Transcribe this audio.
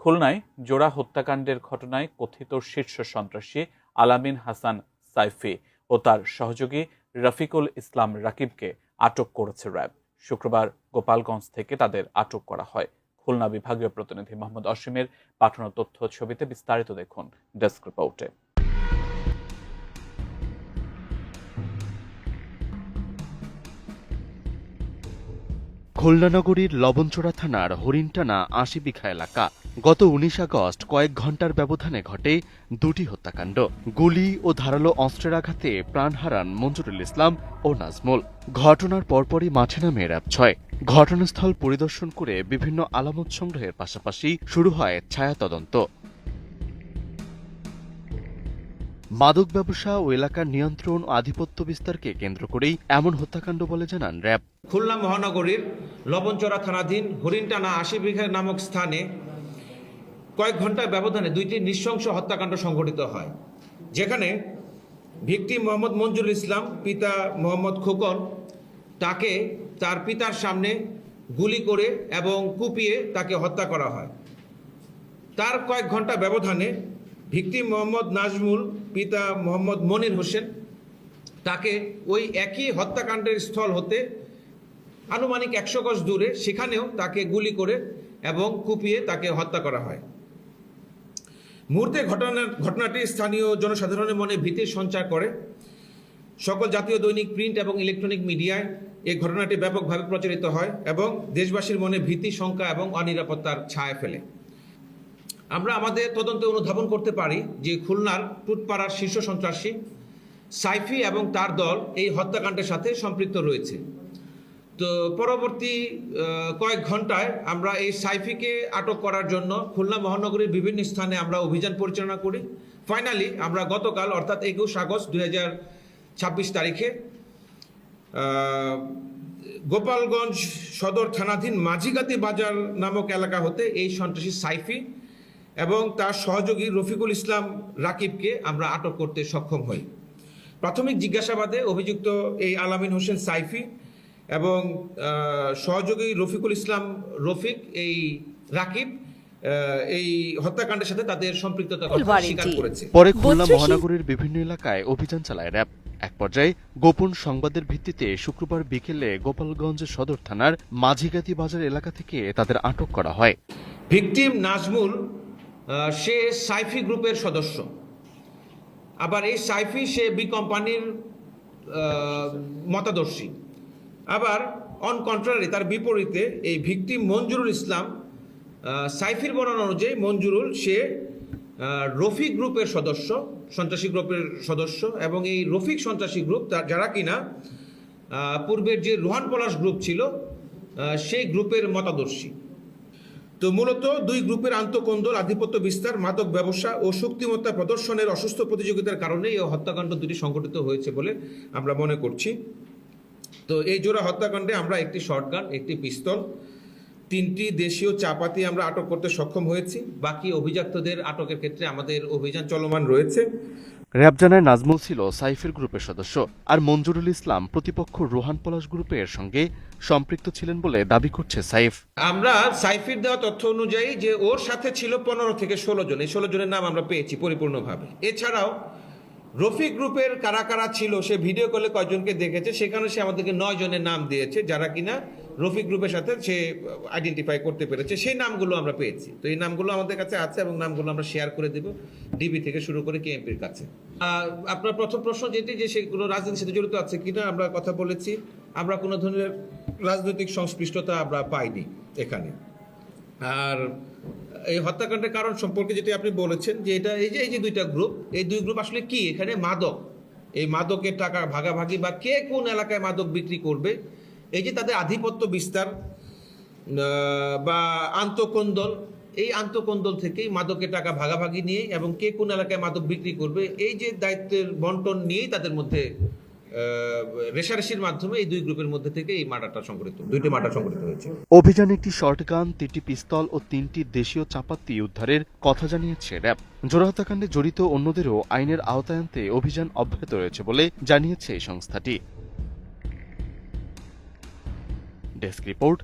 খুলনায় জোড়া হত্যাকাণ্ডের ঘটনায় কথিত শীর্ষ সন্ত্রাসী আলামিন হাসান সাইফি ও তার সহযোগী রফিকুল ইসলাম রাকিবকে আটক করেছে র্যাব। শুক্রবার গোপালগঞ্জ থেকে তাদের আটক করা হয়। খুলনা বিভাগীয় প্রতিনিধি মোহাম্মদ অসীমের পাঠানো তথ্য ছবিতে বিস্তারিত দেখুন ডেস্ক রিপোর্টে। খুলনা নগরীর লবণচোড়া থানার হরিণটানা ৮০ বিঘা এলাকা। গত ১৯ আগস্ট কয়েক ঘণ্টার ব্যবধানে ঘটে দুটি হত্যাকাণ্ড। গুলি ও ধারালো অস্ত্রের আঘাতে প্রাণ হারান মঞ্জুরুল ইসলাম ও নাজমুল। ঘটনার পরপরই মাঠে নামে র্যাব-৬। ঘটনাস্থল পরিদর্শন করে বিভিন্ন আলামত সংগ্রহের পাশাপাশি শুরু হয় ছায়া তদন্ত। মাদক ব্যবসা ও এলাকার নিয়ন্ত্রণ ও আধিপত্য বিস্তারকে কেন্দ্র করেই এমন হত্যাকাণ্ড বলে জানান র্যাব। খুলনা মহানগরীর লবণচোড়া থানাধীন হরিণটানা ৮০ বিঘা নামক স্থানে কয়েক ঘন্টার ব্যবধানে দুইটি নৃশংস হত্যাকাণ্ড সংঘটিত হয়, যেখানে ভিকটিম মোহাম্মদ মঞ্জুরুল ইসলাম পিতা মোহাম্মদ খোকন তাকে তার পিতার সামনে গুলি করে এবং কুপিয়ে তাকে হত্যা করা হয়। তার কয়েক ঘন্টা ব্যবধানে ভিকটিম মোহাম্মদ নাজমুল পিতা মোহাম্মদ মনির হোসেন তাকে ওই একই হত্যাকাণ্ডের স্থল হতে আনুমানিক ১০০ গজ দূরে সেখানেও তাকে গুলি করে এবং কুপিয়ে তাকে হত্যা করা হয়। মুহূর্তে ঘটনাটি স্থানীয় জনসাধারণের মনে ভীতির সঞ্চার করে। সকল জাতীয় দৈনিক, প্রিন্ট এবং ইলেকট্রনিক মিডিয়ায় এই ঘটনাটি ব্যাপকভাবে প্রচারিত হয় এবং দেশবাসীর মনে ভীতি, শঙ্কা এবং অনিরাপত্তার ছায়া ফেলে। আমরা আমাদের তদন্তে অনুধাবন করতে পারি যে খুলনার টুটপাড়ার শীর্ষ সন্ত্রাসী সাইফি এবং তার দল এই হত্যাকাণ্ডের সাথে সম্পৃক্ত রয়েছে। তো পরবর্তী কয়েক ঘন্টায় আমরা এই সাইফিকে আটক করার জন্য খুলনা মহানগরীর বিভিন্ন স্থানে আমরা অভিযান পরিচালনা করি। ফাইনালি আমরা গতকাল অর্থাৎ ২১ আগস্ট ২০২৬ তারিখে গোপালগঞ্জ সদর থানাধীন মাঝিগাতি বাজার নামক এলাকা হতে এই সন্ত্রাসী সাইফি এবং তার সহযোগী রফিকুল ইসলাম রাকিবকে আমরা আটক করতে সক্ষম হই। প্রাথমিক জিজ্ঞাসাবাদে অভিযুক্ত এই আলামিন হোসেন সাইফি এবং সহযোগী রফিকুল ইসলাম রফিক এই রাকিব এই হত্যাকাণ্ডের সাথে তাদের সম্পৃক্ততা স্বীকার করেছে। পরে খুলনা মহানগরীর বিভিন্ন এলাকায় অভিযান চালায় র্যাব। এক পর্যায়ে গোপন সংবাদের ভিত্তিতে শুক্রবার বিকেলে গোপালগঞ্জ সদর থানার মাঝিগাতি বাজার এলাকা থেকে তাদের আটক করা হয়। ভিকটিম নাজমুল সে সাইফি গ্রুপের সদস্য। আবার এই সাইফি সে বি কোম্পানির মতাদর্শী। আবার অন কন্ট্রারি তার বিপরীতে এই ভিকটিম মঞ্জুরুল ইসলাম সাইফির বর্ণনা অনুযায়ী মঞ্জুরুল সে রফিক গ্রুপের সদস্য, সন্ত্রাসী গ্রুপের সদস্য এবং এই রফিক সন্ত্রাসী গ্রুপ যারা কিনা পূর্বের যে রোহান পলাশ গ্রুপ ছিল সেই গ্রুপের মতাদর্শী। তো মূলত দুই গ্রুপের আন্তঃকোন্দল, আধিপত্য বিস্তার, মাদক ব্যবসা ও শক্তিমত্তা প্রদর্শনের অসুস্থ প্রতিযোগিতার কারণে এই হত্যাকাণ্ড দুটি সংঘটিত হয়েছে বলে আমরা মনে করছি। তো এই জোড়া হত্যাকাণ্ডে আমরা একটি শটগান, একটি পিস্তল, ৩টি দেশীয় চাপাতি আমরা আটক করতে সক্ষম হয়েছি। বাকি অভিযুক্তদের আটকের ক্ষেত্রে আমাদের অভিযান চলমান রয়েছে। র্যাব জানায় নাজমুল ছিল সাইফের গ্রুপের সদস্য, আর মঞ্জুরুল ইসলাম প্রতিপক্ষ রোহান পলাশ গ্রুপের সঙ্গে সম্পৃক্ত ছিলেন বলে দাবি করছে সাইফ। আমরা সাইফের দেওয়া তথ্য অনুযায়ী যে ওর সাথে ছিল ১৫ থেকে ১৬ জন, এই ১৬ জনের নাম আমরা পেয়েছি পরিপূর্ণভাবে। এছাড়াও রফিক গ্রুপের কারা কারা ছিল সে ভিডিও কলে কয়জনকে দেখেছে, সেখানে সে আমাদেরকে ৯ জনের নাম দিয়েছে যারা কিনা রফিক গ্রুপের সাথে সে আইডেন্টিফাই করতে পেরেছে। সেই নামগুলো আমরা পেয়েছি। তো এই নামগুলো আমাদের কাছে আছে এবং নামগুলো আমরা শেয়ার করে দেব ডিবি থেকে শুরু করে কেএমপির কাছে। আপনার প্রথম প্রশ্ন যেটি যে সেগুলো রাজনীতির সাথে জড়িত আছে কিনা, আমরা কথা বলেছি। আমরা কোনো ধরনের রাজনৈতিক সংশ্লিষ্টতা আমরা পাইনি এখানে। আর এই হত্যাকাণ্ডের কারণ সম্পর্কে যেটি আপনি বলেছেন যে এটা এই যে দুইটা গ্রুপ, এই দুই গ্রুপ আসলে কি, এখানে মাদক, এই মাদকের টাকা ভাগাভাগি বা কে কোন এলাকায় মাদক বিক্রি করবে, এই যে তাদের আধিপত্য বিস্তার বা আন্তঃকোন্দল, এই আন্তঃকোন্দল থেকেই মাদকের টাকা ভাগাভাগি নিয়ে এবং কে কোন এলাকায় মাদক বিক্রি করবে এই যে দায়িত্বের বন্টন নিয়েই তাদের মধ্যে রেশারেশির মাধ্যমে এই দুই গ্রুপের মধ্যে থেকে এই দুইটি মার্ডার সংঘটিত হয়েছে। অভিযানে একটি শর্টগান, ৩টি পিস্তল ও ৩টি দেশীয় চাপাতি উদ্ধারের কথা জানিয়েছে র্যাব। জোড়া হত্যাকাণ্ডে জড়িত অন্যদেরও আইনের আওতায় আনতে অভিযান অব্যাহত রয়েছে বলে জানিয়েছে এই সংস্থাটি। Desk report,